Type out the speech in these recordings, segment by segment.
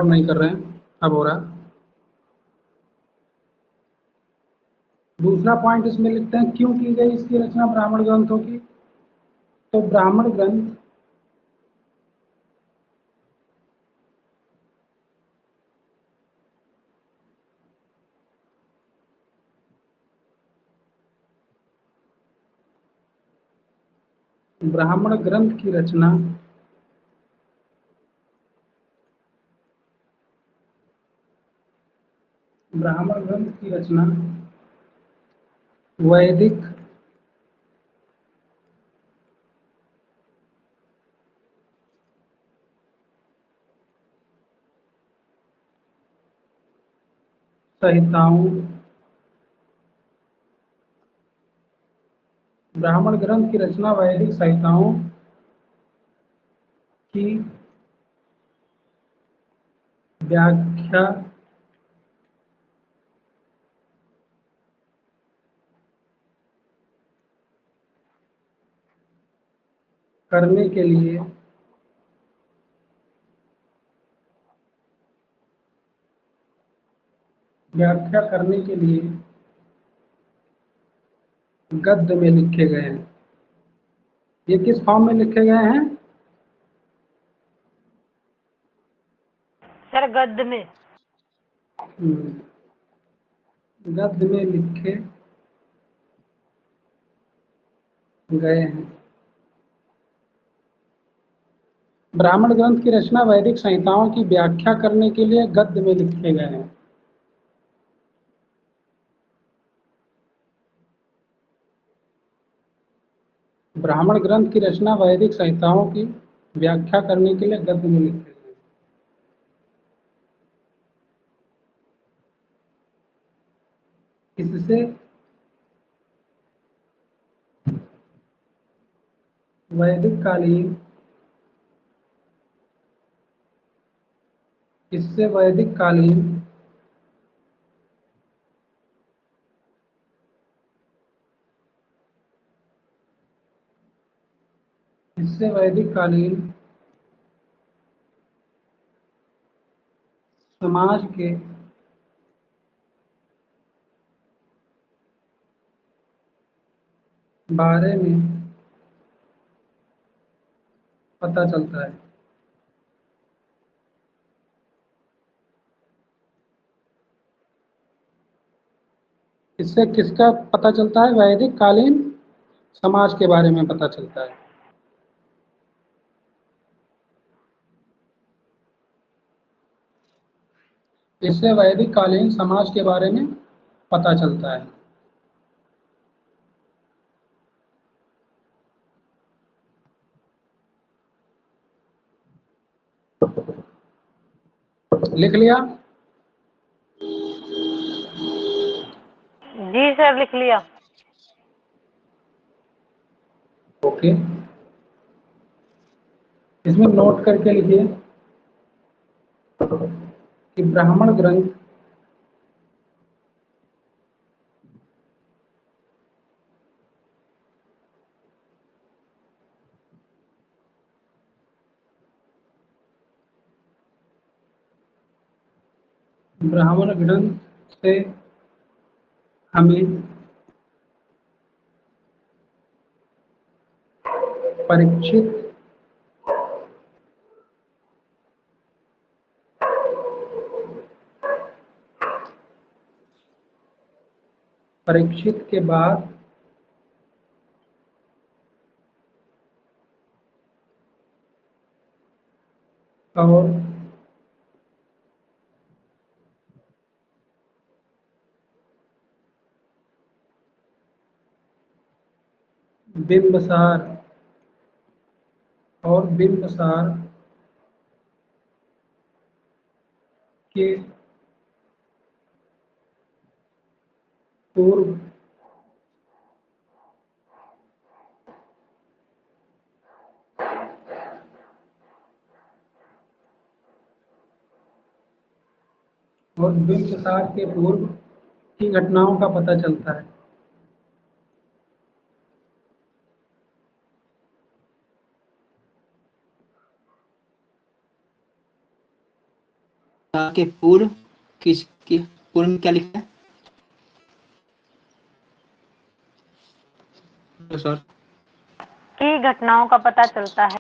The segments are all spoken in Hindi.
रिकॉर्ड नहीं कर रहे हैं, अब हो रहा है। दूसरा पॉइंट इसमें लिखते हैं, क्यों की गई इसकी रचना ब्राह्मण ग्रंथों की। तो ब्राह्मण ग्रंथ ब्राह्मण ग्रंथ की रचना ब्राह्मण ग्रंथ की रचना वैदिक संहिताओं ब्राह्मण ग्रंथ की रचना वैदिक संहिताओं की व्याख्या करने के लिए गद्य में लिखे गए हैं। ये किस फॉर्म में लिखे गए हैं? सर गद्य में। गद्य में लिखे गए हैं। ब्राह्मण ग्रंथ की रचना वैदिक संहिताओं की व्याख्या करने के लिए गद्य में लिखे गए हैं। ब्राह्मण ग्रंथ की रचना वैदिक संहिताओं की व्याख्या करने के लिए गद्य में लिखे गए हैं। इससे वैदिक कालीन इससे वैदिक कालीन इससे वैदिक कालीन समाज के बारे में पता चलता है। इससे किसका पता चलता है? वैदिक कालीन समाज के बारे में पता चलता है। इससे वैदिक कालीन समाज के बारे में पता चलता है। लिख लिया? जी सर लिख लिया। ओके, इसमें नोट करके लिखिए कि ब्राह्मण ग्रंथ ब्राह्मण ग्रंथ से हमें परीक्षित के बाद और बिंबसार के पूर्व की घटनाओं का पता चलता है। के पूर्व किसके पूर्व में क्या लिखा है? सर की घटनाओं का पता चलता है।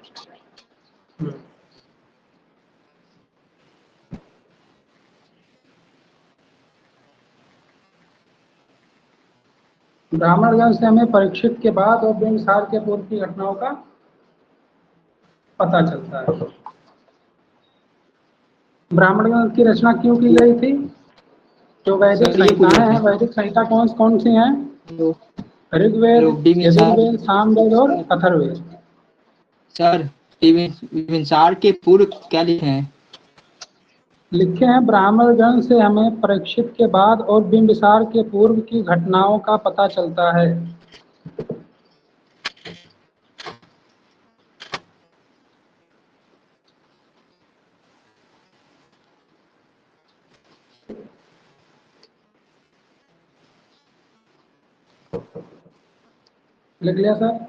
ब्राह्मणगण से हमें परीक्षित के बाद और बिंबिसार के पूर्व की घटनाओं का पता चलता है। ब्राह्मणगण की रचना क्यों की गई थी? जो वैदिक सर ये पूछ संहिताएं रहे हैं, वैदिक संहिता कौन कौन सी हैं? थे ऋग्वेद, बिंबिसार। यजुर्वेद, सामवेद और अथर्ववेद। सर बिंबिसार के पूर्व क्या लिखे हैं? लिखे हैं ब्राह्मणगण से हमें परीक्षित के बाद और बिंबिसार के पूर्व की घटनाओं का पता चलता है। लिख लिया सर?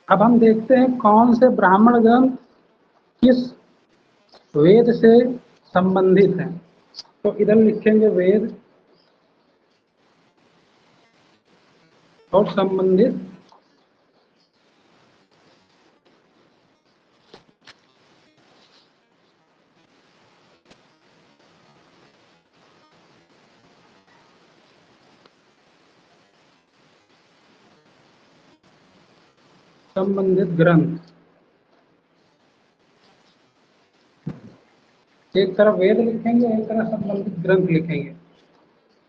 अब हम देखते हैं कौन से ब्राह्मण ग्रंथ किस वेद से संबंधित हैं। तो इधर लिखेंगे वेद और संबंधित। संबंधित ग्रंथ, एक तरफ वेद लिखेंगे, एक तरफ संबंधित ग्रंथ लिखेंगे।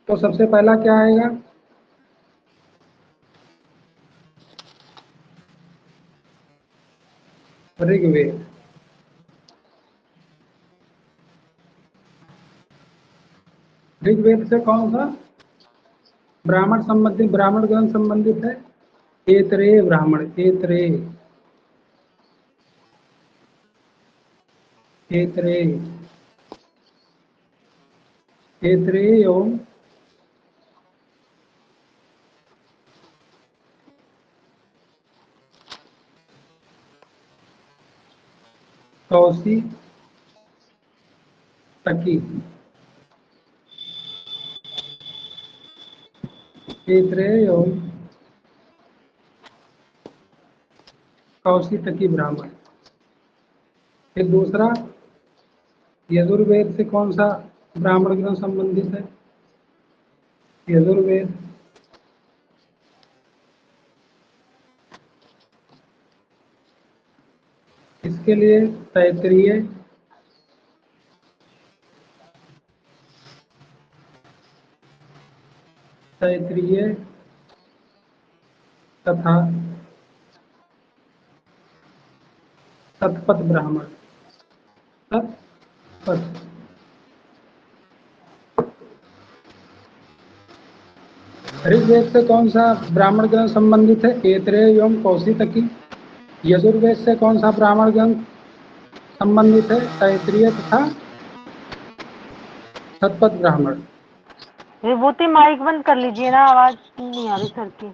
तो सबसे पहला क्या आएगा? ऋग्वेद। ऋग्वेद से कौन सा ब्राह्मण संबंधित ब्राह्मण ग्रंथ संबंधित है? ऐतरेय ब्राह्मण, ऐतरेय, ऐतरेय, ऐतरेय एवं कौशितकी। ऐतरेय एवं कौशितकी ब्राह्मण। फिर दूसरा, यजुर्वेद से कौन सा ब्राह्मण ग्रंथ संबंधित है? यजुर्वेद। इसके लिए तैत्तिरीय, तैत्तिरीय तथा शतपथ ब्राह्मण। शतपथ। ऋग्वेद से कौन सा ब्राह्मण ग्रंथ संबंधित है? ऐतरेय एवं कौशितकी। यजुर्वेद से कौन सा ब्राह्मण ग्रंथ संबंधित है? तैत्तिरीय तथा शतपथ ब्राह्मण। विभूति माइक बंद कर लीजिए ना, आवाज नहीं आ रही सर की।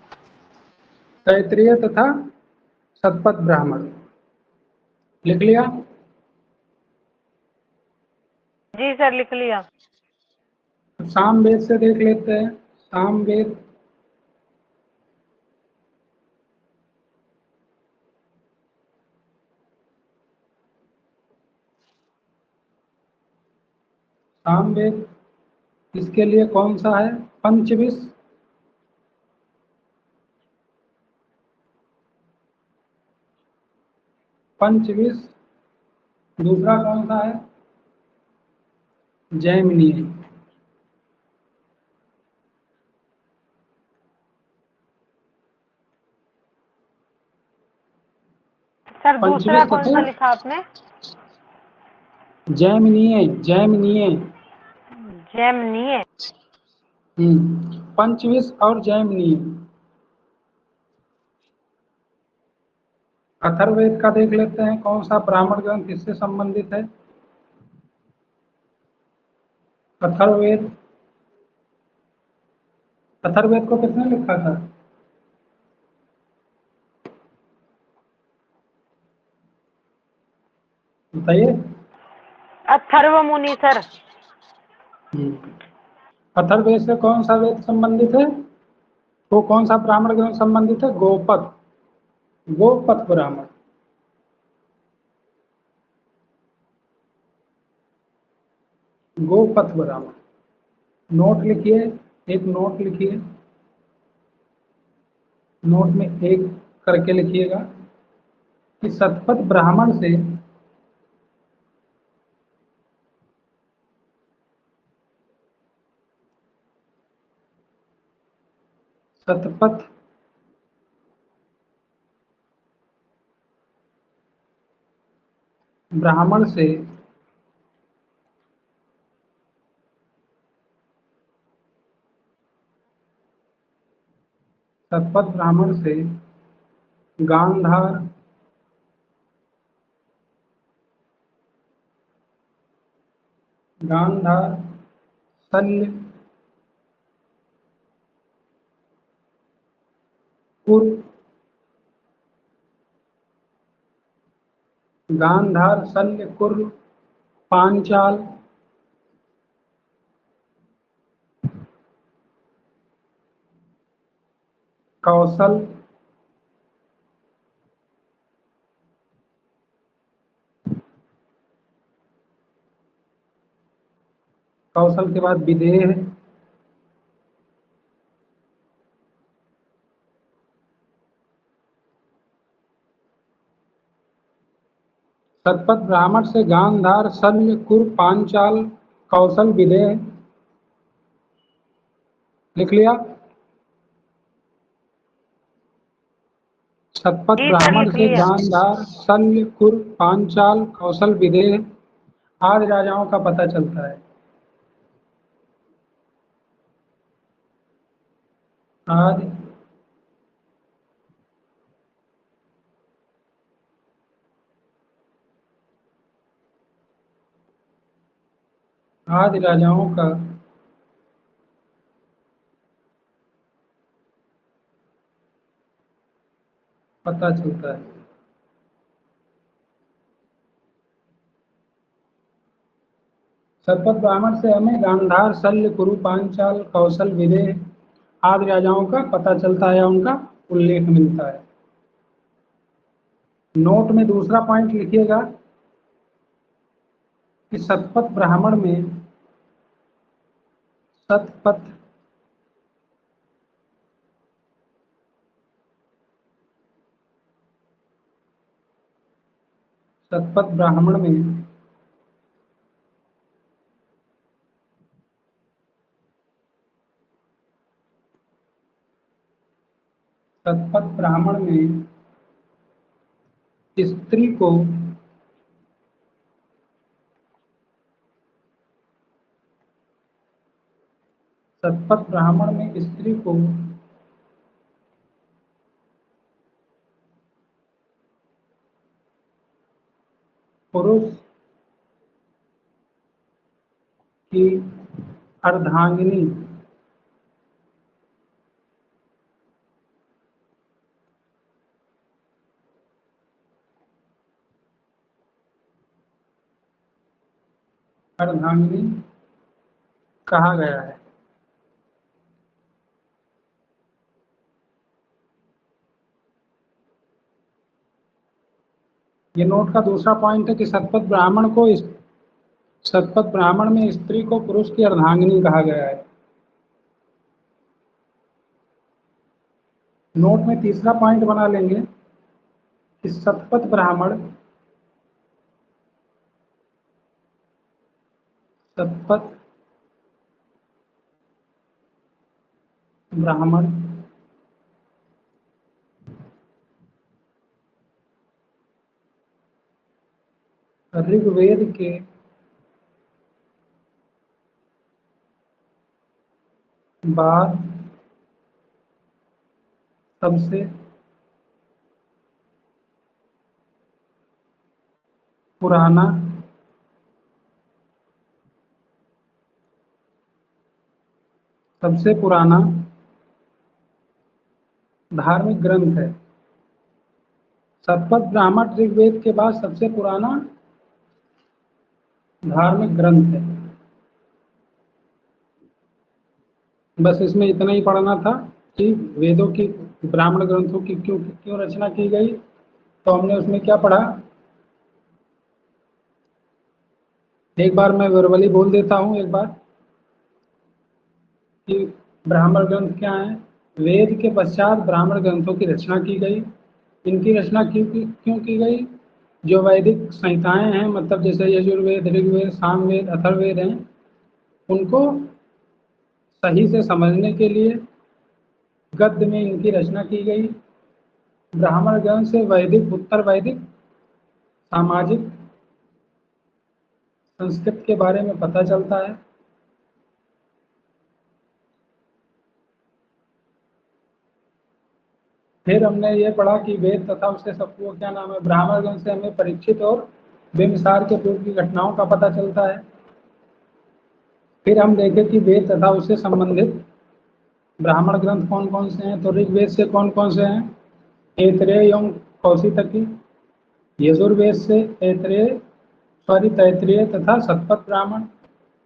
तैत्तिरीय तथा शतपथ ब्राह्मण। लिख लिया? जी सर, लिख लिया। सामवेद से देख लेते हैं। सामवेद, सामवेद, इसके लिए कौन सा है? पंचविश, पंचविश। दूसरा कौन सा है? जैमिनीय। सर दूसरा पंचविश कौन सा तथा लिखा आपने? जैमिनीय, जैमिनीय। जैमिनीय। पंचविश और जैमिनीय। अथर्ववेद का देख लेते हैं कौन सा ब्राह्मण ग्रंथ इससे संबंधित है। अथर्ववेद, अथर्ववेद को किसने लिखा था? बताइए। अथर्वमुनि सर। अथर्ववेद से कौन सा वेद संबंधित है? वो कौन सा ब्राह्मण ग्रंथ संबंधित है? गोपथ, गोपथ ब्राह्मण। गोपथ ब्राह्मण। नोट लिखिए, एक नोट लिखिए, नोट में एक करके लिखिएगा कि शतपथ ब्राह्मण से शतपथ ब्राह्मण से शतपथ ब्राह्मण से गांधार, गांधार, शल्य, कुर, गांधार, शल्य, कुर, पांचाल, कौशल, कौशल के बाद विदेह, शतपथ ब्राह्मण से गांधार, शल्य, कुर, पांचाल, कौशल, विदेह। लिख लिया? शतपथ जी सर, ब्राह्मण लिख से लिया। गांधार, शल्य, कुर, पांचाल, कौशल, विदेह आदि राजाओं का पता चलता है। आदि आदि राजाओं का पता चलता है। शतपथ ब्राह्मण से हमें गांधार, शल्य, कुरु, पांचाल, कौशल, विदेह आदि राजाओं का पता चलता है या उनका उल्लेख मिलता है। नोट में दूसरा पॉइंट लिखिएगा कि शतपथ ब्राह्मण में शतपथ शतपथ ब्राह्मण में शतपथ ब्राह्मण में स्त्री को शतपथ ब्राह्मण में स्त्री को पुरुष की अर्धांगिनी अर्धांगिनी कहा गया है। ये नोट का दूसरा पॉइंट है कि शतपथ ब्राह्मण में स्त्री को पुरुष की अर्धांगिनी कहा गया है। नोट में तीसरा पॉइंट बना लेंगे कि शतपथ ब्राह्मण ऋग्वेद के बाद सबसे पुराना धार्मिक ग्रंथ है। शतपथ ब्राह्मण ऋग्वेद के बाद सबसे पुराना धार्मिक ग्रंथ है। बस इसमें इतना ही पढ़ना था कि वेदों की, ब्राह्मण ग्रंथों की क्यों क्यों रचना की गई। तो हमने उसमें क्या पढ़ा, एक बार मैं वर्बली बोल देता हूँ एक बार कि ब्राह्मण ग्रंथ क्या है। वेद के पश्चात ब्राह्मण ग्रंथों की रचना की गई। इनकी रचना क्यों की गई। जो वैदिक संहिताएं हैं, मतलब जैसे यजुर्वेद, ऋग्वेद, सामवेद, अथर्ववेद हैं, उनको सही से समझने के लिए गद्य में इनकी रचना की गई। ब्राह्मण ग्रंथ से वैदिक, उत्तर वैदिक, सामाजिक, संस्कृत के बारे में पता चलता है। फिर हमने ये पढ़ा कि वेद तथा उसके सबको क्या नाम है। ब्राह्मण ग्रंथ से हमें परीक्षित और बिंबिसार के पूर्व की घटनाओं का पता चलता है। फिर हम देखें कि वेद तथा उससे संबंधित ब्राह्मण ग्रंथ कौन कौन से हैं। तो ऋग्वेद से कौन कौन से हैं, ऐतरेय एवं कौशितकी। यजुर्वेद से ऐतरेय, तैत्तिरीय तथा शतपथ ब्राह्मण।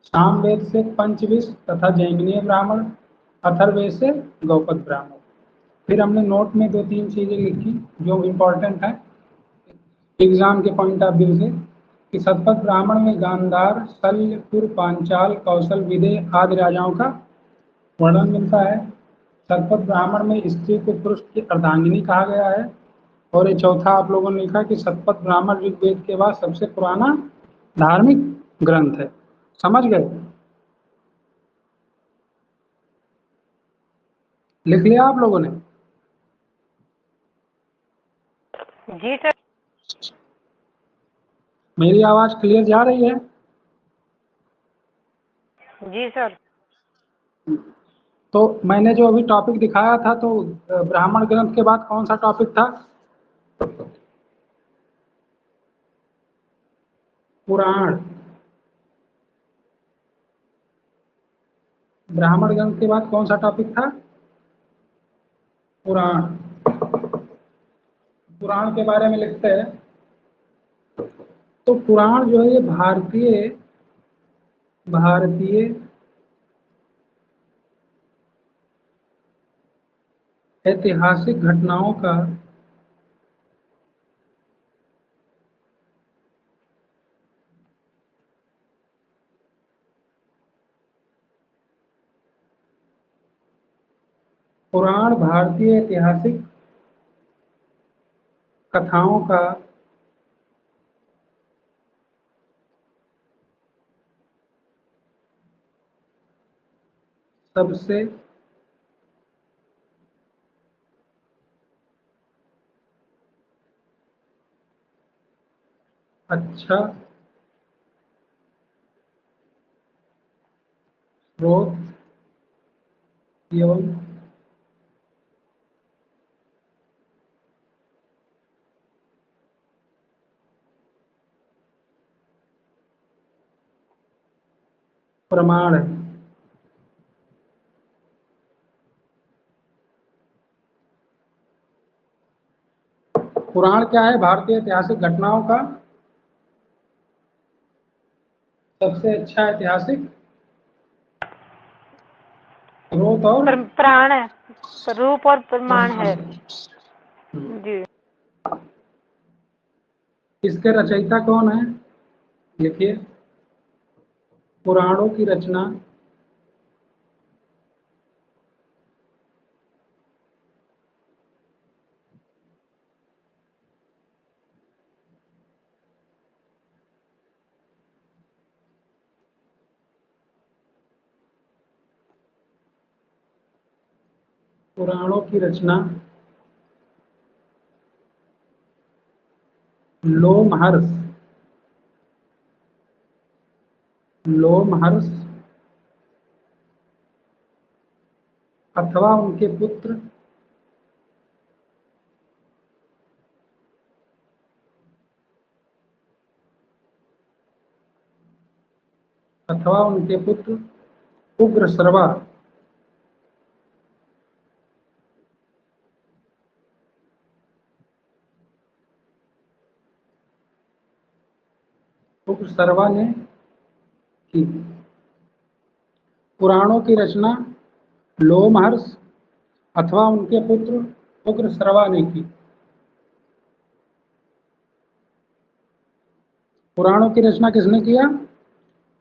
सामवेद से पंचविश तथा जैमिनीय ब्राह्मण। अथर्ववेद से गौपद ब्राह्मण। फिर हमने नोट में 2-3 चीजें लिखी जो इम्पोर्टेंट है एग्जाम के पॉइंट ऑफ व्यू से, कि शतपथ ब्राह्मण में गांधार, शल्य, पुर, पांचाल, कौशल, विदेह आदि राजाओं का वर्णन मिलता है। शतपथ ब्राह्मण में स्त्री को पुरुष की अर्धांगिनी कहा गया है। और ये चौथा आप लोगों ने लिखा कि शतपथ ब्राह्मण ऋग्वेद के बाद सबसे पुराना धार्मिक ग्रंथ है। समझ गए, लिख लिया आप लोगों ने। जी सर। मेरी आवाज क्लियर जा रही है। जी सर। तो मैंने जो अभी टॉपिक दिखाया था, तो ब्राह्मण ग्रंथ के बाद कौन सा टॉपिक था, पुराण। ब्राह्मण ग्रंथ के बाद कौन सा टॉपिक था, पुराण। पुराण के बारे में लिखते हैं। तो पुराण जो है ये भारतीय भारतीय ऐतिहासिक घटनाओं का पुराण भारतीय ऐतिहासिक कथाओं का सबसे अच्छा स्रोत एवं प्रमाण है। पुराण क्या है, भारतीय ऐतिहासिक घटनाओं का सबसे अच्छा ऐतिहासिक स्रोत और प्राण है, रूप और प्रमाण है। जी। इसके रचयिता कौन है, लिखिए। पुराणों की रचना पुराणों की रचना लोमहर्ष लोमहर्ष अथवा उनके पुत्र उग्रश्रवा उग्रश्रवा ने की। पुराणों की रचना लोमहर्ष अथवा उनके पुत्र उग्रश्रवा ने की। पुराणों की रचना किसने किया?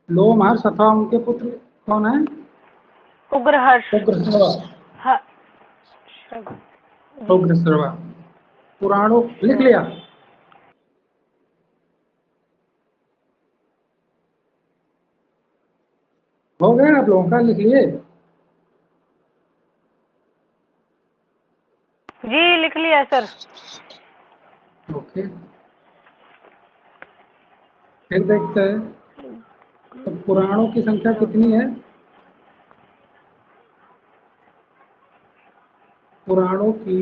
लोमहर्ष अथवा उनके पुत्र कौन है? उग्रहर्ष। उग्रश्रवा। हाँ। उग्रश्रवा। पुराणों लिख लिया? हो गया आप लोगों का? लिख लिए? जी लिख लिया सर। ओके, फिर देखते हैं तो पुराणों की संख्या कितनी है। पुराणों की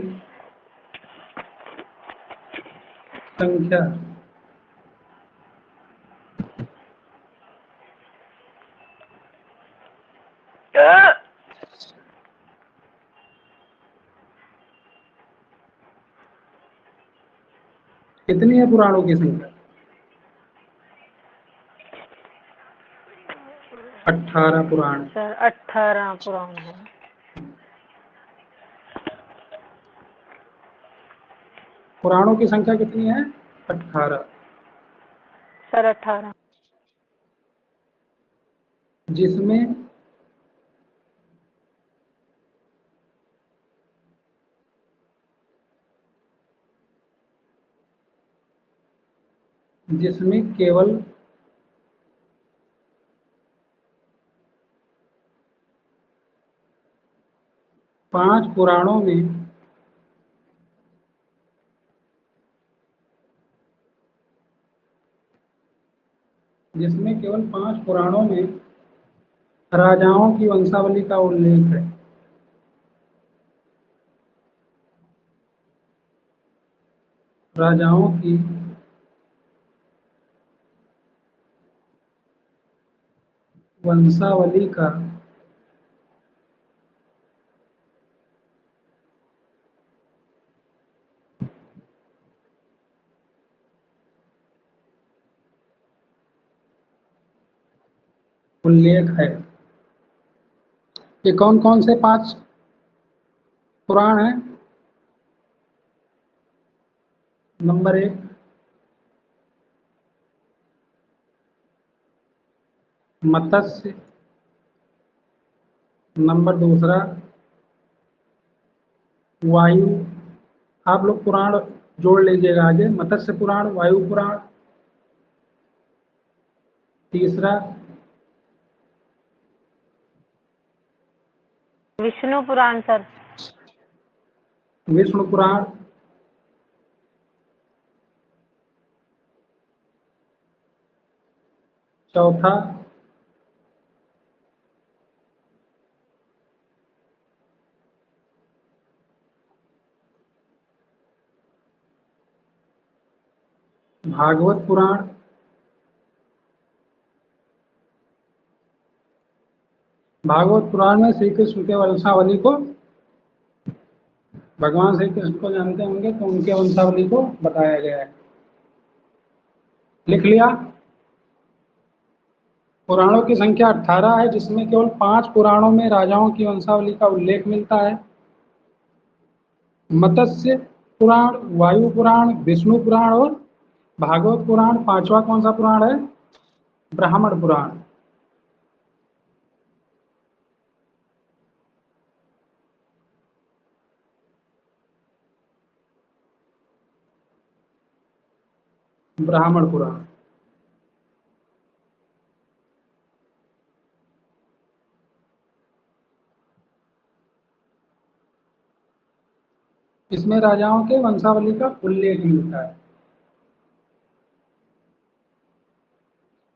संख्या कितनी है? पुराणों की संख्या 18 पुराण। सर 18 पुराण है। पुराणों की संख्या कितनी है? 18। सर 18। जिसमें केवल 5 पुराणों में राजाओं की वंशावली का उल्लेख है। राजाओं की वंशावली का उल्लेख है। ये कौन कौन से 5 पुराण हैं? नंबर 1 मत्स्य। नंबर 2 वायु। आप लोग पुराण जोड़ लीजिएगा आगे। मत्स्य पुराण, वायु पुराण। तीसरा विष्णु पुराण सर। विष्णु पुराण। चौथा भागवत पुराण। भागवत पुराण में श्री कृष्ण के वंशावली को, भगवान श्री कृष्ण को जानते होंगे तो उनके वंशावली को बताया गया है। लिख लिया? पुराणों की संख्या 18 है, जिसमें केवल 5 पुराणों में राजाओं की वंशावली का उल्लेख मिलता है। मत्स्य पुराण, वायु पुराण, विष्णु पुराण और भागवत पुराण। 5वां कौन सा पुराण है? ब्राह्मण पुराण। ब्राह्मण पुराण। इसमें राजाओं के वंशावली का उल्लेख मिलता है।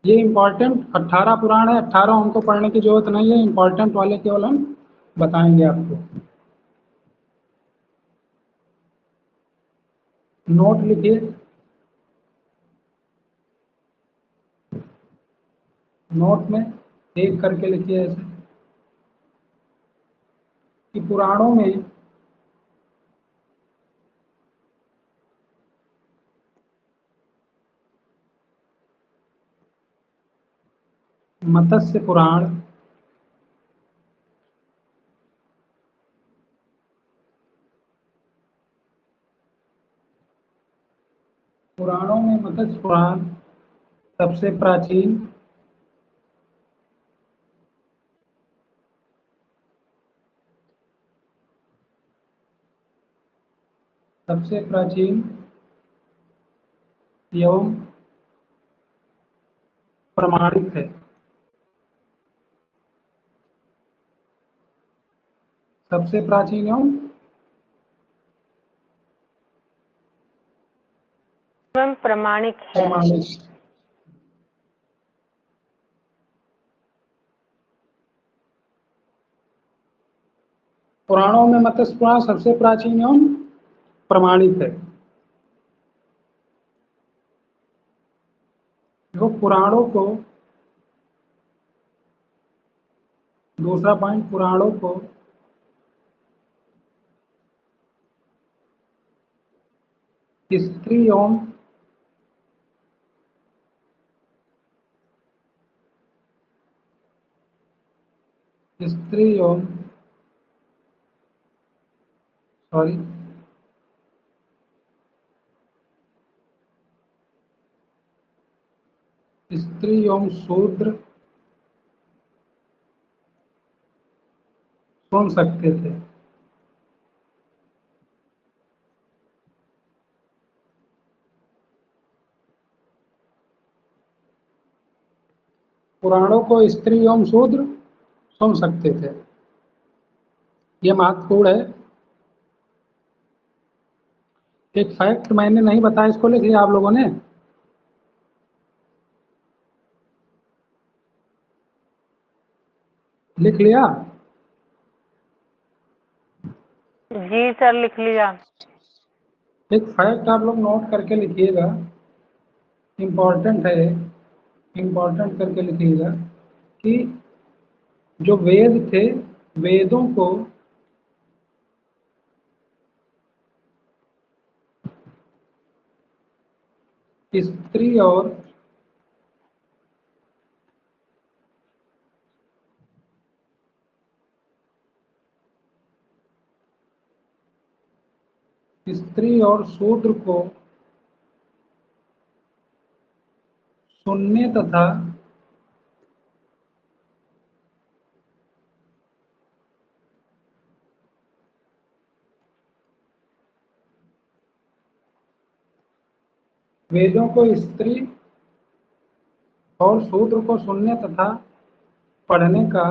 ये इंपॉर्टेंट 18 पुराण है। 18 हमको पढ़ने की जरूरत नहीं है, इंपॉर्टेंट वाले केवल हम बताएंगे आपको। नोट लिखिए। नोट में एक करके लिखिए ऐसे कि पुराणों में मत्स्य पुराण, पुराणों में मत्स्य पुराण सबसे प्राचीन, एवं प्रमाणित है। सबसे प्राचीन एवं प्रमाणिक है। प्रमाणित। पुराणों में मत्स्य पुराण सबसे प्राचीन एवं प्रमाणित है। देखो पुराणों को, दूसरा पॉइंट, पुराणों को स्त्री एवं सॉरी स्त्री एवं शूद्र सुन सकते थे। पुराणों को स्त्री एवं शूद्र सुन सकते थे। यह महत्वपूर्ण है। एक फैक्ट मैंने नहीं बताया, इसको लिख लिया आप लोगों ने? लिख लिया? जी सर, लिख लिया। एक फैक्ट आप लोग नोट करके लिखिएगा, इम्पोर्टेंट है, इम्पोर्टेंट करके लिखिएगा कि जो वेद थे, वेदों को स्त्री और शूद्र को सुनने तथा वेदों को स्त्री और शूद्र को सुनने तथा पढ़ने का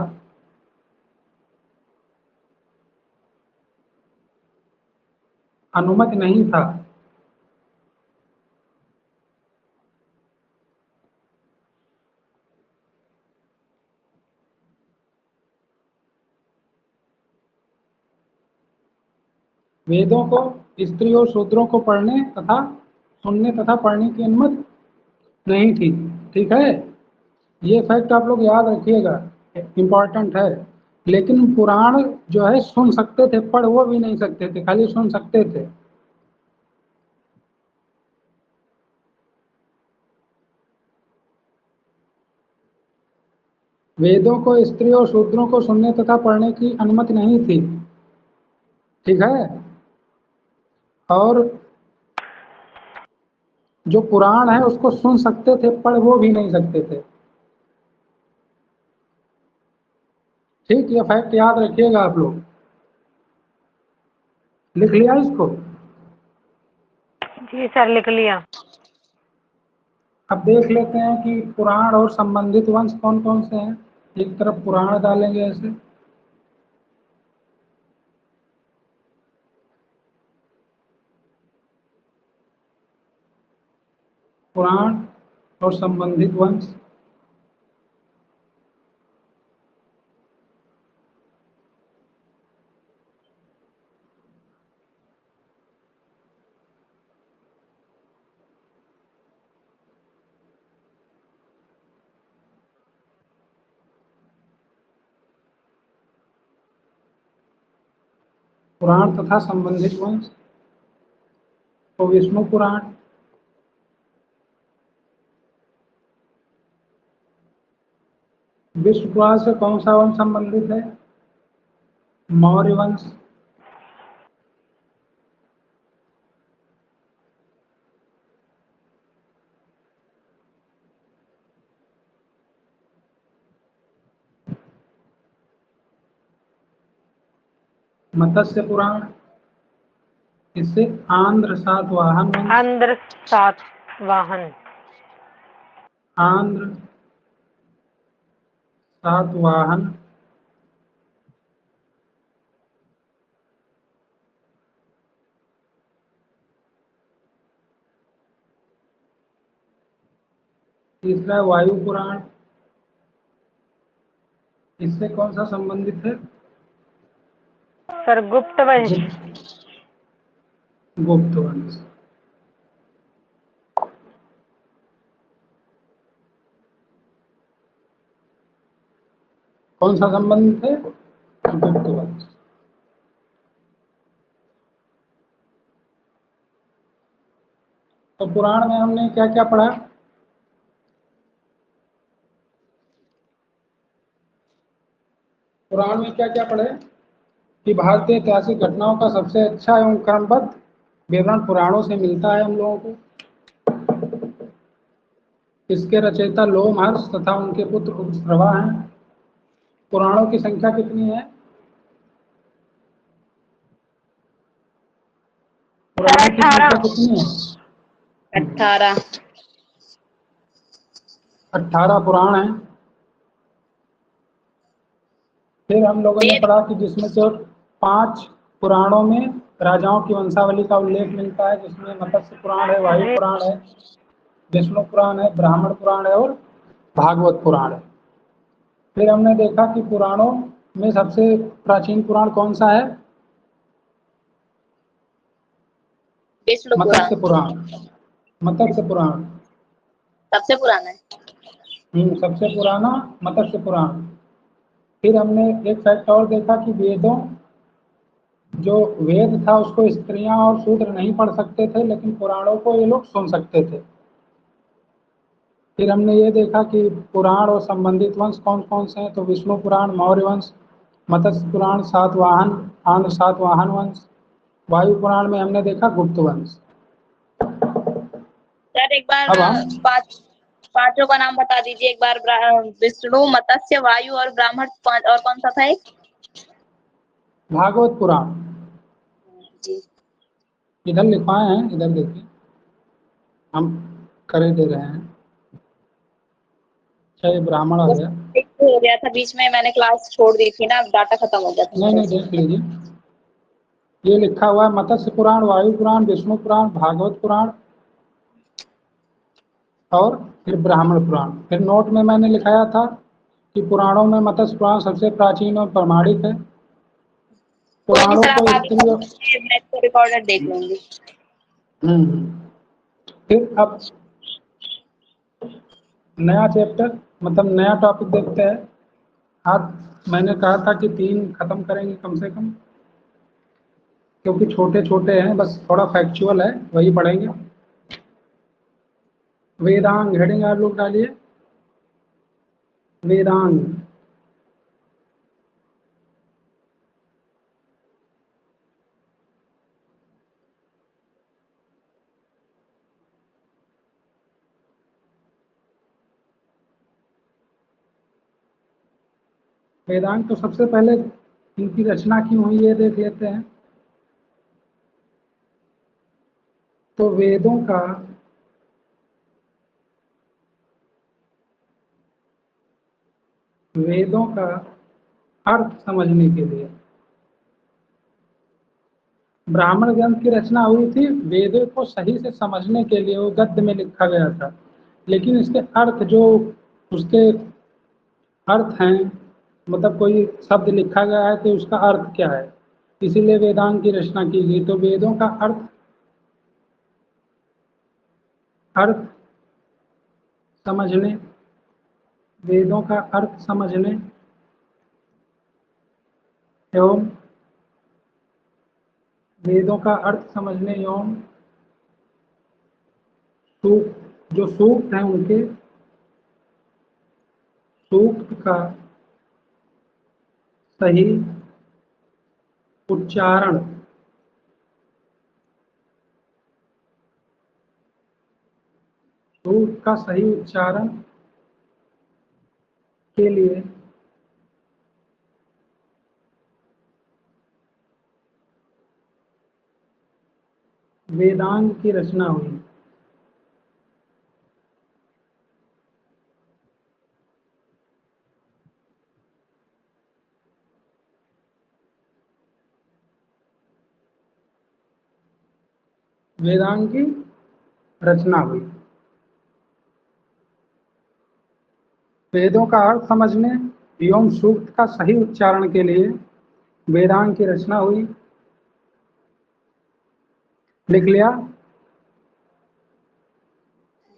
अनुमति नहीं था। वेदों को स्त्री और शूद्रों को पढ़ने तथा सुनने तथा पढ़ने की अनुमति नहीं थी। ठीक है, ये फैक्ट आप लोग याद रखिएगा, इम्पोर्टेंट है। लेकिन पुराण जो है सुन सकते थे, पढ़ वो भी नहीं सकते थे, खाली सुन सकते थे। वेदों को स्त्री और शूद्रों को सुनने तथा पढ़ने की अनुमति नहीं थी। ठीक है, और जो पुराण है उसको सुन सकते थे, पढ़ वो भी नहीं सकते थे। ठीक, ये फैक्ट याद रखिएगा आप लोग। लिख लिया इसको? जी सर, लिख लिया। अब देख लेते हैं कि पुराण और संबंधित वंश कौन कौन से हैं। एक तरफ पुराण डालेंगे ऐसे, पुराण और संबंधित वंश। पुराण तथा संबंधित वंश तो विष्णु पुराण, विष्णु पुराण से कौन सा वंश संबंधित है? मौर्य वंश। मत्स्य पुराण। इससे आंध्र सातवाहन वंश। आंध्र सातवाहन। आंध्र सातवाहन। तीसरा है वायु पुराण। इससे कौन सा संबंधित है? सर गुप्त वंश। गुप्त वंश। कौन सा संबंधित है? गुप्त वंश। तो पुराण में हमने क्या क्या पढ़ा? पुराण में क्या क्या पढ़े? कि भारतीय ऐतिहासिक घटनाओं का सबसे अच्छा एवं क्रमबद्ध विवरण पुराणों से मिलता है हम लोगों को। इसके रचयिता लोमहर्ष तथा उनके पुत्र उपश्रवा हैं। पुराणों की संख्या कितनी है? पुराणों की संख्या कितनी है? 18। 18 पुराण हैं। फिर हम लोगों ने पढ़ा कि जिसमें से 5 पुराणों में राजाओं की वंशावली का उल्लेख मिलता है, जिसमें मत्स्य पुराण है, वायु पुराण है, विष्णु पुराण है, ब्राह्मण पुराण है और भागवत पुराण है। फिर हमने देखा कि पुराणों में सबसे प्राचीन पुराण कौन सा है? विष्णु मत्स्य पुराण पुराण। मत्स्य पुराण सबसे पुराना है। सबसे पुराना मत्स्य पुराण। फिर हमने एक फैक्ट और देखा कि वेदों जो वेद था उसको स्त्रियां और शूद्र नहीं पढ़ सकते थे, लेकिन पुराणों को ये लोग सुन सकते थे। फिर हमने ये देखा कि पुराण और संबंधित वंश कौन कौन से हैं, तो विष्णु पुराण मौर्य वंश, मत्स्य पुराण सातवाहन आंध्र सातवाहन वंश, वायु पुराण में हमने देखा गुप्त वंश। सर एक बार अब हम पांचों का नाम बता दीजिए एक बार। विष्णु, मत्स्य, वायु और ब्राह्मण, और कौन सा था एक? भागवत पुराण। जी। इधर लिखवाए हैं, इधर देखिए, हम करे दे रहे हैं। अच्छा ये ब्राह्मण आ गया। एक हो गया था बीच में, मैंने क्लास छोड़ दी थी ना, डाटा खत्म हो गया था नहीं मेरा। नहीं देख लीजिए, ये लिखा हुआ है मत्स्य पुराण, वायु पुराण, विष्णु पुराण, भागवत पुराण और फिर ब्राह्मण पुराण। फिर नोट में मैंने लिखाया था कि पुराणों में मत्स्य पुराण सबसे प्राचीन और प्रमाणिक है। कोई नहीं पुराणों सर, को आप आगे स्त्रियों बढ़िए, मैं इसको रिकॉर्डेड देख लूंगी। फिर अब नया चैप्टर मतलब नया टॉपिक देखते हैं। आज मैंने कहा था कि 3 खत्म करेंगे कम से कम, क्योंकि छोटे छोटे हैं, बस थोड़ा फैक्चुअल है, वही पढ़ेंगे। वेदांग हेडिंग आप लोग डालिए, वेदांग। वेदांग तो सबसे पहले इनकी रचना क्यों हुई ये देख लेते हैं। तो वेदों का अर्थ समझने के लिए ब्राह्मण ग्रंथ की रचना हुई थी। वेदों को सही से समझने के लिए वो गद्य में लिखा गया था, लेकिन इसके अर्थ जो उसके अर्थ हैं, मतलब कोई शब्द लिखा गया है तो उसका अर्थ क्या है, इसीलिए वेदांत की रचना की गई। तो वेदों का अर्थ अर्थ समझने वेदों का अर्थ समझने एवं वेदों का अर्थ समझने एवं जो सूक्त हैं उनके सूक्त का सही उच्चारण सूक्त का सही उच्चारण के लिए वेदांग की रचना हुई। वेदांग की रचना हुई। वेदों का अर्थ समझने एवं सूक्त का सही उच्चारण के लिए वेदांग की रचना हुई। लिख लिया?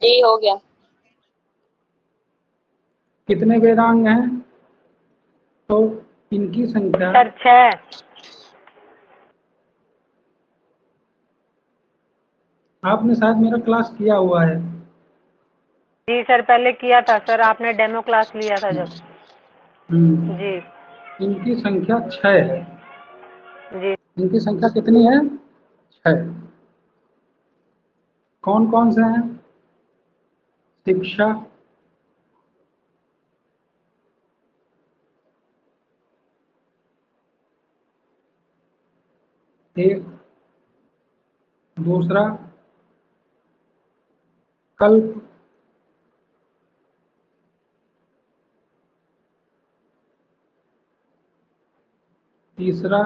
जी हो गया। कितने वेदांग हैं? तो इनकी संख्या सर 6। आपने शायद मेरा क्लास किया हुआ है। जी सर, पहले किया था सर, आपने डेमो क्लास लिया था जब। जी इनकी संख्या 6 है। जी। इनकी संख्या कितनी है? 6। कौन कौन से हैं? शिक्षा, एक, दूसरा कल्प, तीसरा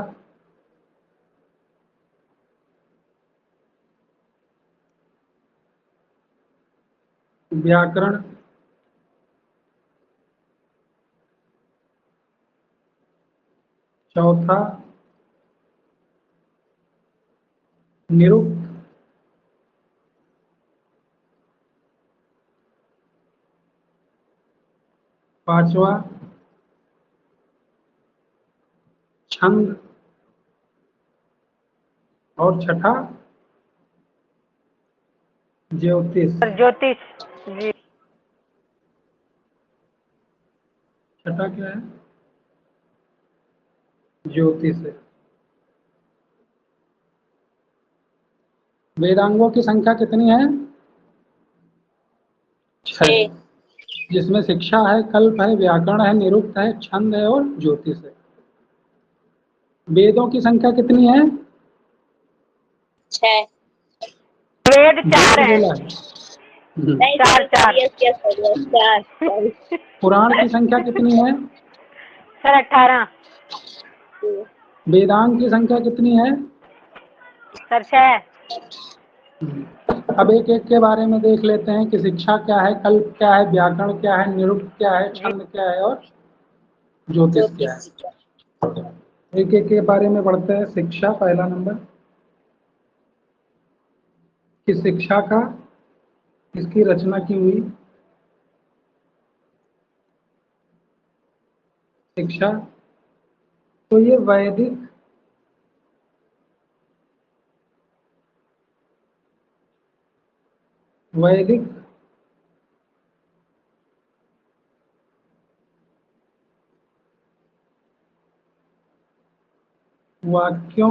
व्याकरण, चौथा निरुक्त, पांचवा छंद और छठा ज्योतिष। सर ज्योतिष। जी छठा क्या है? ज्योतिष है। वेदांगों की संख्या कितनी है? 6, जिसमें शिक्षा है, कल्प है, व्याकरण है, निरुक्त है, छंद है और ज्योतिष है। वेदों की संख्या कितनी है? 6। वेद 4 वेद है। बोला है। नहीं चार सॉरी, चार। Yes yes sorry, 4 sorry. पुराण की संख्या कितनी है? सर 18। वेदांग की संख्या कितनी है? सर 6। अब एक एक के बारे में देख लेते हैं कि शिक्षा क्या है, कल्प क्या है, व्याकरण क्या है, निरुक्त क्या है, जी छंद क्या है और ज्योतिष क्या ज्योतिष। है। एक एक के बारे में बढ़ते हैं। शिक्षा, पहला नंबर कि शिक्षा का इसकी रचना की हुई। शिक्षा तो ये वैदिक वाक्यों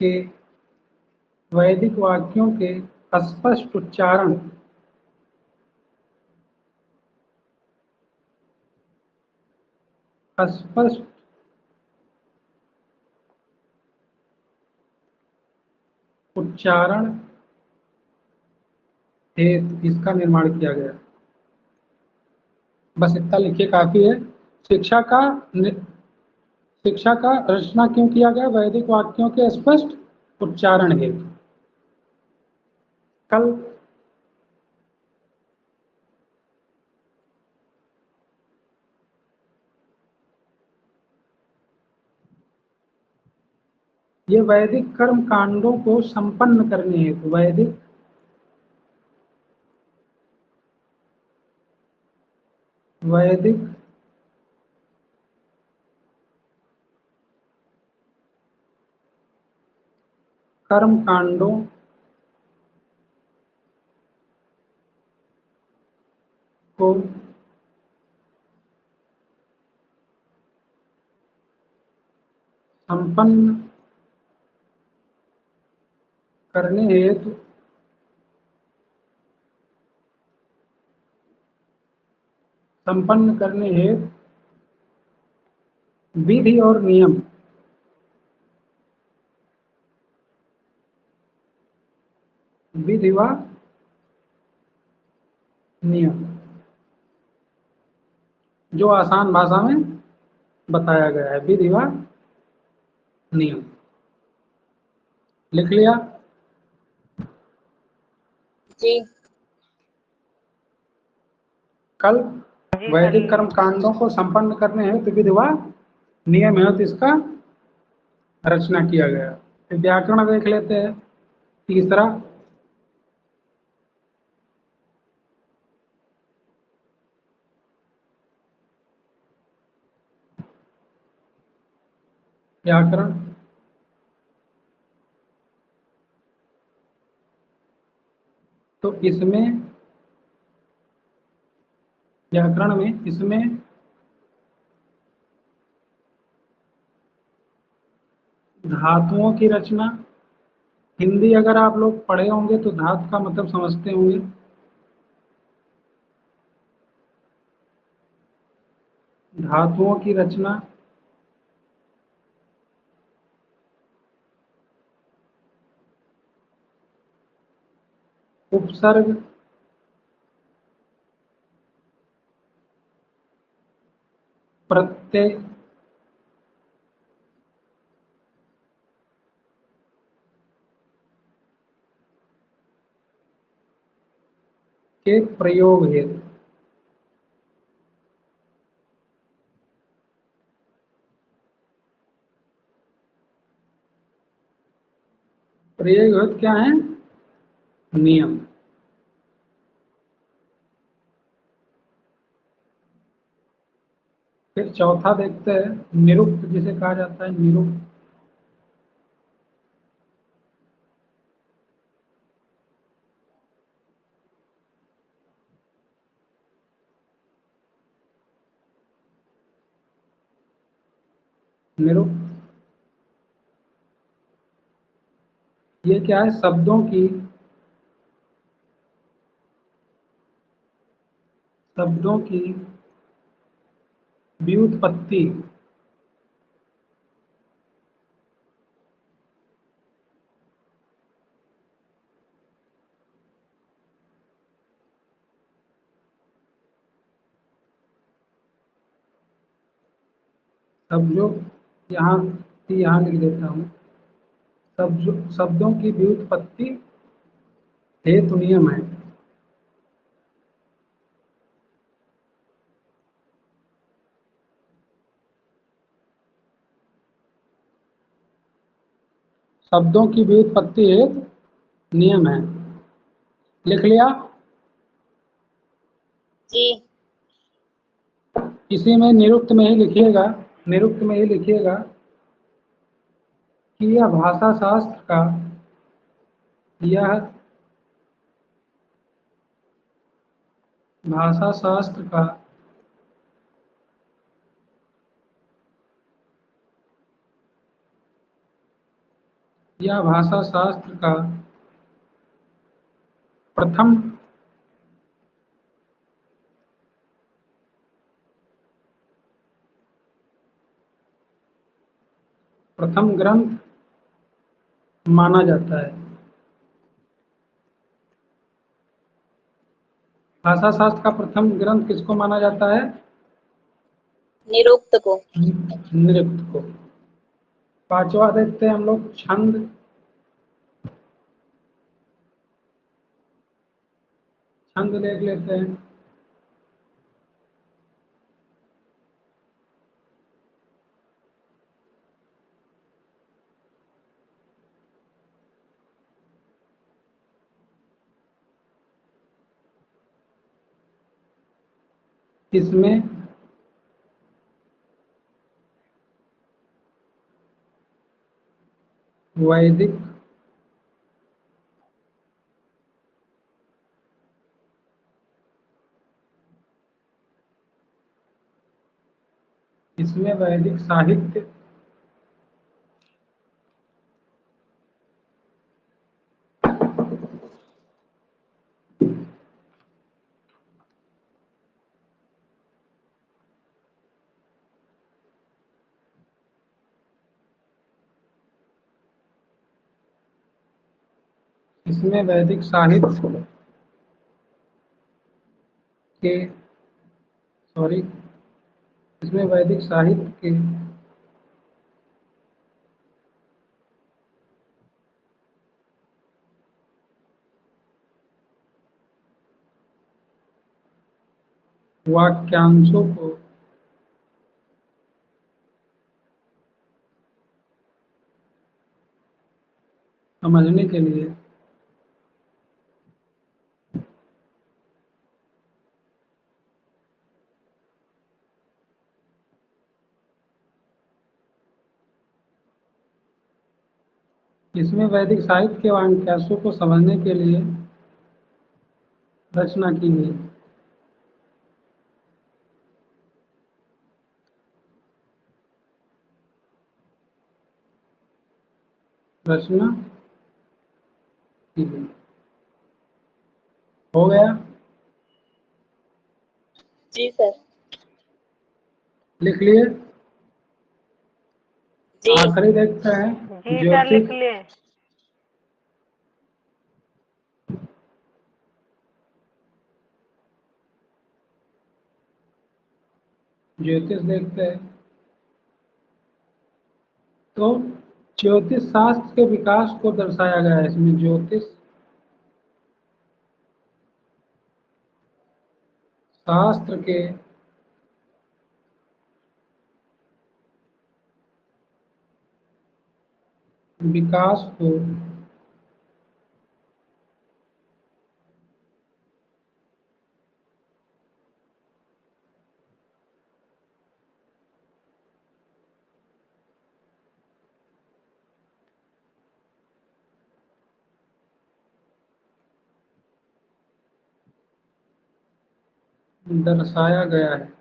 के वैदिक वाक्यों के स्पष्ट उच्चारण स्पष्ट उच्चारण हेतु इसका निर्माण किया गया। बस इतना लिखिए, काफी है। शिक्षा का शिक्षा का रचना क्यों किया गया? वैदिक वाक्यों के स्पष्ट उच्चारण हेतु। कल ये वैदिक कर्म कांडों को संपन्न करने हेतु वैदिक कर्म कांडों को संपन्न करने हेतु विधि और नियम विधि व नियम जो आसान भाषा में बताया गया है, विधि व नियम। लिख लिया? जी। कल जी वैदिक सर। कर्म कांडों को संपन्न करने हेतु विधि व नियम हेतु इसका रचना किया गया। फिर व्याकरण देख लेते हैं। तीसरा, व्याकरण। तो इसमें व्याकरण में इसमें धातुओं की रचना, हिंदी अगर आप लोग पढ़े होंगे तो धातु का मतलब समझते होंगे। धातुओं की रचना, उपसर्ग, प्रत्यय, के प्रयोग हेतु प्रयोग हेतु क्या है? नियम। फिर चौथा देखते हैं, निरुक्त जिसे कहा जाता है, निरुक्त। निरुक्त ये क्या है? शब्दों की व्युत्पत्ति, शब्दों यहाँ लिख देता हूँ। शब्दों की व्युत्पत्ति हेतु नियम है। शब्दों की व्युत्पत्ति हेतु नियम है। लिख लिया? जी। इसी में निरुक्त में ही लिखिएगा, निरुक्त में ही लिखिएगा कि यह भाषा शास्त्र का यह भाषा शास्त्र का प्रथम ग्रंथ माना जाता है। भाषा शास्त्र का प्रथम ग्रंथ किसको माना जाता है? निरुक्त को। निरुक्त को। पांचवा देखते हैं हम लोग, छंद। छंद देख लेते हैं। इसमें वैदिक इसमें वैदिक साहित्य इसमें वैदिक साहित्य के सॉरी इसमें वैदिक साहित्य के वाक्यांशों को समझने के लिए इसमें वैदिक साहित्य के वाक्यांशों को समझने के लिए रचना की गई। रचना की गई। हो गया? जी सर। लिख लिए? जी आखिरी देखते हैं जी सर लिख लिए। ज्योतिष देखते हैं। तो ज्योतिष शास्त्र के विकास को दर्शाया गया है इसमें। ज्योतिष शास्त्र के विकास को दर्शाया गया है।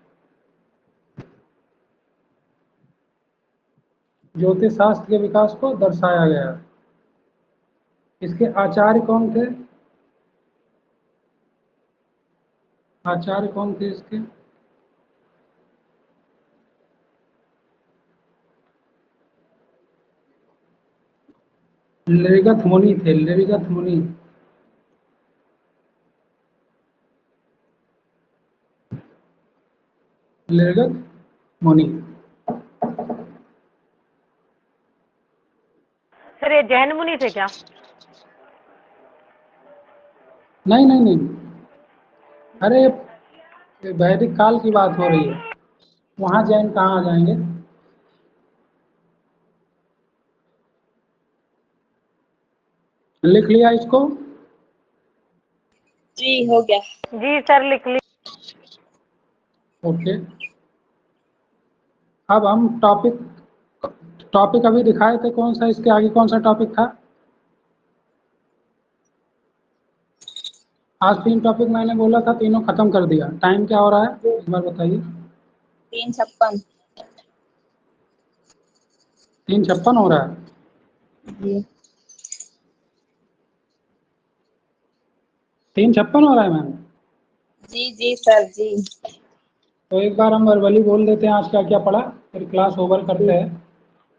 ज्योतिष शास्त्र के विकास को दर्शाया गया है। इसके आचार्य कौन थे? आचार्य कौन थे इसके? लिरगत मुनि थे। लिरगत मुनि। लिरगत मुनि। सर ये जैन मुनि थे क्या? नहीं नहीं नहीं, अरे ये वैदिक काल की बात हो रही है, वहां जैन कहाँ आ जाएंगे? लिख लिया इसको? जी हो गया। जी सर लिख लिए। ओके। अब हम टॉपिक अभी दिखाए थे, कौन सा? इसके आगे कौन सा टॉपिक था? आज 3 टॉपिक मैंने बोला था, तीनों खत्म कर दिया। टाइम क्या हो रहा है इस बार बताइए? 3:56। 3:56 हो रहा है। जी 3:56 हो रहा है मैम। जी जी सर जी। तो एक बार हम वर्बली बोल देते हैं आज क्या क्या पढ़ा, फिर क्लास ओवर करते हैं।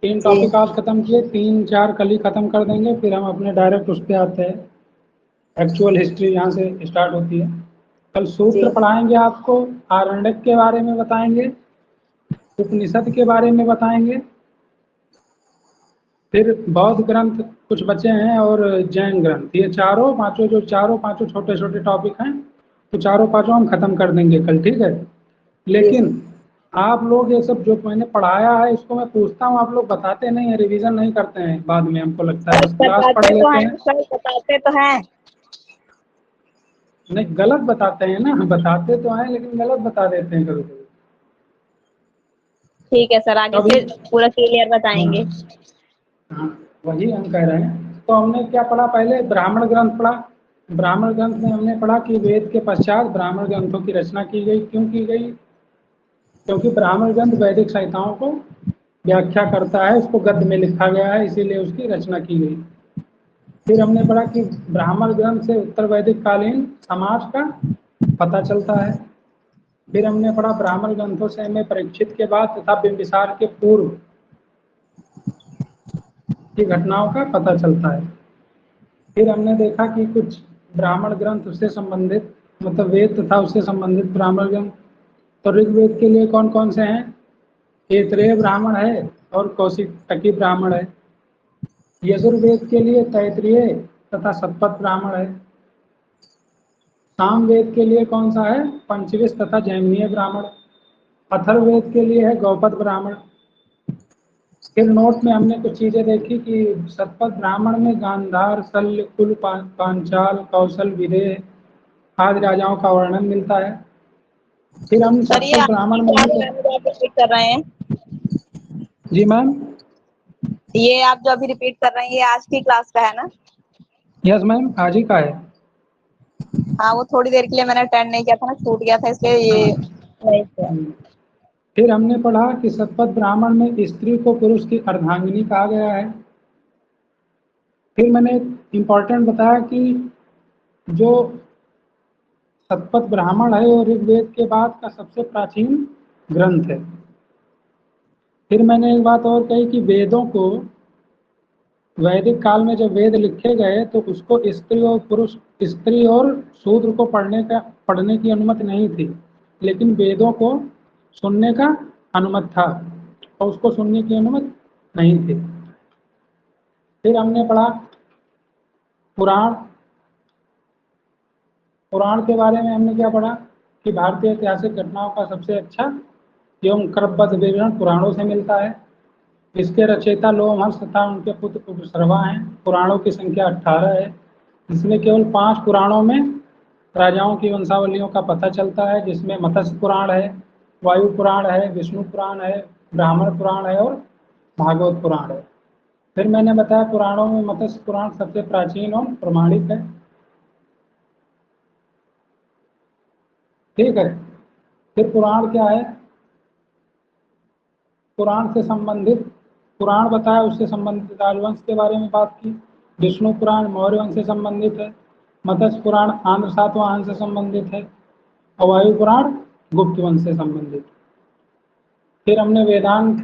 3 जी टॉपिक आज खत्म किए, 3-4 कल ही खत्म कर देंगे, फिर हम अपने डायरेक्ट उस पर आते हैं। एक्चुअल हिस्ट्री यहाँ से स्टार्ट होती है। कल सूत्र जी पढ़ाएंगे आपको, आरण्यक के बारे में बताएंगे, उपनिषद के बारे में बताएंगे, फिर बौद्ध ग्रंथ कुछ बचे हैं और जैन ग्रंथ। ये चारों पांचों छोटे छोटे टॉपिक हैं, तो चारों पांचों हम खत्म कर देंगे कल, ठीक है? लेकिन आप लोग ये सब जो मैंने पढ़ाया है इसको मैं पूछता हूँ, आप लोग बताते नहीं है, रिवीजन नहीं करते हैं बाद में, हमको लगता है बस क्लास पढ़ बताते तो लेते हैं हैं। सर, बताते तो हैं। नहीं, गलत बताते हैं ना, बताते तो हैं लेकिन गलत बता देते हैं कभी कभी। ठीक है सर, आगे कभी से पूरा क्लियर बताएंगे। हाँ, वही हम कह रहे हैं। तो हमने क्या पढ़ा? पहले ब्राह्मण ग्रंथ पढ़ा। ब्राह्मण ग्रंथ में हमने पढ़ा कि वेद के पश्चात ब्राह्मण ग्रंथों की रचना की गई। क्यों की गई? क्योंकि ब्राह्मण ग्रंथ वैदिक संहिताओं को व्याख्या करता है, उसको गद्य में लिखा गया है, इसीलिए उसकी रचना की गई। फिर हमने पढ़ा कि ब्राह्मण ग्रंथ से उत्तर वैदिक कालीन समाज का पता चलता है। फिर हमने पढ़ा ब्राह्मण ग्रंथों से हमें परीक्षित के बाद तथा बिंबिसार के पूर्व की घटनाओं का पता चलता है। फिर हमने देखा कि कुछ ब्राह्मण ग्रंथ उससे संबंधित, मतलब वेद तथा उससे संबंधित ब्राह्मण ग्रंथ, तो ऋग्वेद के लिए कौन कौन से हैं? ऐतरेय ब्राह्मण है और कौशिकी ब्राह्मण है। यजुर्वेद के लिए तैतरीय तथा शतपथ ब्राह्मण है। सामवेद के लिए कौन सा है? पंचविश तथा जैमिनीय ब्राह्मण। अथर्ववेद के लिए है गौपद ब्राह्मण। फिर नोट में हमने कुछ चीजें देखी कि शतपथ ब्राह्मण में गांधार, शल्य, कुल, पांचाल, कौशल, विदेह आदि राजाओं का वर्णन मिलता है। फिर हम सर ये शतपथ आज की ब्राह्मण में क्लास में जो आप रिपीट कर रहे हैं, जी मैम। ये आप जो अभी रिपीट कर रहे हैं ये आज की क्लास का है ना? यस मैम, आज ही का है। हाँ, वो थोड़ी देर के लिए मैंने अटेंड नहीं किया था ना, छूट गया था, इसलिए ये नहीं किया। फिर हमने पढ़ा कि शतपथ ब्राह्मण में स्त्री को पुरुष की अर्धांगिनी कहा गया है। फिर मैंने इम्पोर्टेंट बताया कि जो शतपथ ब्राह्मण है वो ऋग्वेद के बाद का सबसे प्राचीन ग्रंथ है। फिर मैंने एक बात और कही कि वेदों को वैदिक काल में जब वेद लिखे गए तो उसको स्त्री और पुरुष, स्त्री और शूद्र को पढ़ने की अनुमति नहीं थी, लेकिन वेदों को सुनने का अनुमति था और उसको सुनने की अनुमति नहीं थी। फिर हमने पढ़ा पुराण। पुराण के बारे में हमने क्या पढ़ा कि भारतीय ऐतिहासिक घटनाओं का सबसे अच्छा एवं क्रमबद्ध विवरण पुराणों से मिलता है। इसके रचयिता लोमहर्ष तथा उनके पुत्र उपसर्वा हैं। पुराणों की संख्या 18 है, जिसमें केवल 5 पुराणों में राजाओं की वंशावलियों का पता चलता है, जिसमें मत्स्य पुराण है, वायु पुराण है, विष्णु पुराण है, ब्राह्मण पुराण है और भागवत पुराण है। फिर मैंने बताया पुराणों में मत्स्य पुराण सबसे प्राचीन और प्रमाणिक है। ठीक है। फिर पुराण क्या है? पुराण से संबंधित, पुराण बताया, उससे संबंधित राजवंश के बारे में बात की। विष्णु पुराण मौर्य वंश से संबंधित है। मत्स्य पुराण आंध्र सातवाहन से संबंधित है और वायु पुराण गुप्त वंश से संबंधित। फिर हमने वेदांत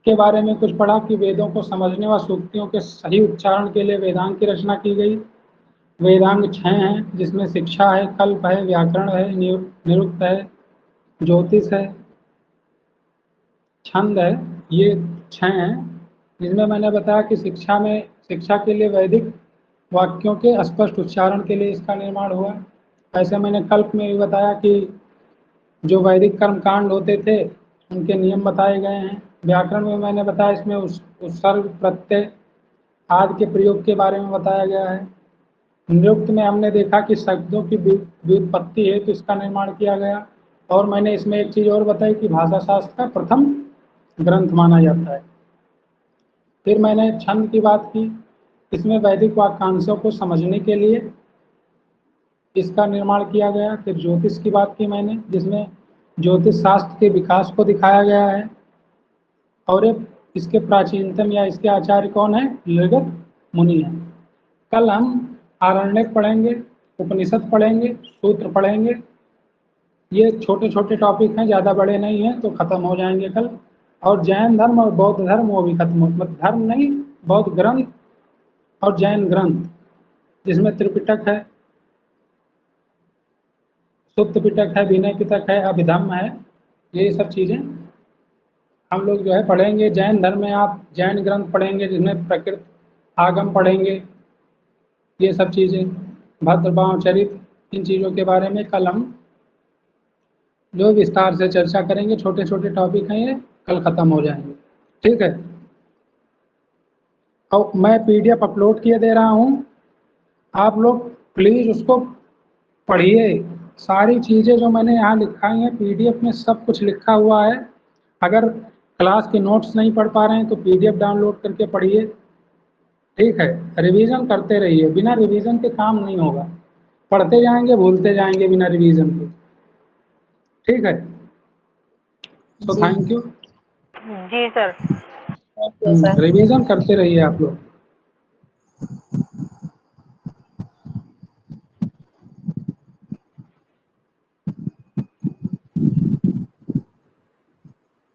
के बारे में कुछ पढ़ा कि वेदों को समझने व सूक्तियों के सही उच्चारण के लिए वेदांग की रचना की गई। वेदांग 6 हैं, जिसमें शिक्षा है, कल्प है, व्याकरण है, निरुक्त है, ज्योतिष है, छंद है। ये 6 हैं, जिसमें मैंने बताया कि शिक्षा के लिए वैदिक वाक्यों के स्पष्ट उच्चारण के लिए इसका निर्माण हुआ। ऐसे मैंने कल्प में भी बताया कि जो वैदिक कर्मकांड होते थे उनके नियम बताए गए हैं। व्याकरण में मैंने बताया इसमें उपसर्ग, प्रत्यय आदि के प्रयोग के बारे में बताया गया है। निरुक्त में हमने देखा कि शब्दों की व्युत्पत्ति है तो इसका निर्माण किया गया। और मैंने इसमें एक चीज और बताई कि भाषा शास्त्र का प्रथम ग्रंथ माना जाता है। फिर मैंने छंद की बात की, इसमें वैदिक वाक्यांशों को समझने के लिए इसका निर्माण किया गया। फिर ज्योतिष की बात की मैंने, जिसमें ज्योतिष शास्त्र के विकास को दिखाया गया है। और इसके प्राचीनतम या इसके आचार्य कौन है? निर्गत मुनि है। कल हम आरण्यक पढ़ेंगे, उपनिषद पढ़ेंगे, सूत्र पढ़ेंगे। ये छोटे छोटे टॉपिक हैं, ज़्यादा बड़े नहीं हैं, तो खत्म हो जाएंगे कल। और जैन धर्म और बौद्ध धर्म वो भी खत्म हो, मतलब धर्म नहीं, बौद्ध ग्रंथ और जैन ग्रंथ, जिसमें त्रिपिटक है, सुत्त पिटक है, विनय पिटक है, अभिधम्म है। ये सब चीज़ें हम लोग जो है पढ़ेंगे। जैन धर्म में आप जैन ग्रंथ पढ़ेंगे, जिसमें प्रकृत आगम पढ़ेंगे, ये सब चीज़ें, भद्रभाव चरित्र, इन चीज़ों के बारे में कल हम जो विस्तार से चर्चा करेंगे। छोटे छोटे टॉपिक हैं ये, कल ख़त्म हो जाएंगे। ठीक है। और मैं PDF अपलोड किए दे रहा हूँ, आप लोग प्लीज़ उसको पढ़िए। सारी चीज़ें जो मैंने यहाँ लिखाई हैं PDF में सब कुछ लिखा हुआ है। अगर क्लास के नोट्स नहीं पढ़ पा रहे हैं तो PDF डाउनलोड करके पढ़िए। ठीक है। रिवीजन करते रहिए, बिना रिवीजन के काम नहीं होगा। पढ़ते जाएंगे, भूलते जाएंगे बिना रिवीजन के। ठीक है। सो जी। Thank you. जी sir. Thank you sir. Revision करते रहिए आप लोग।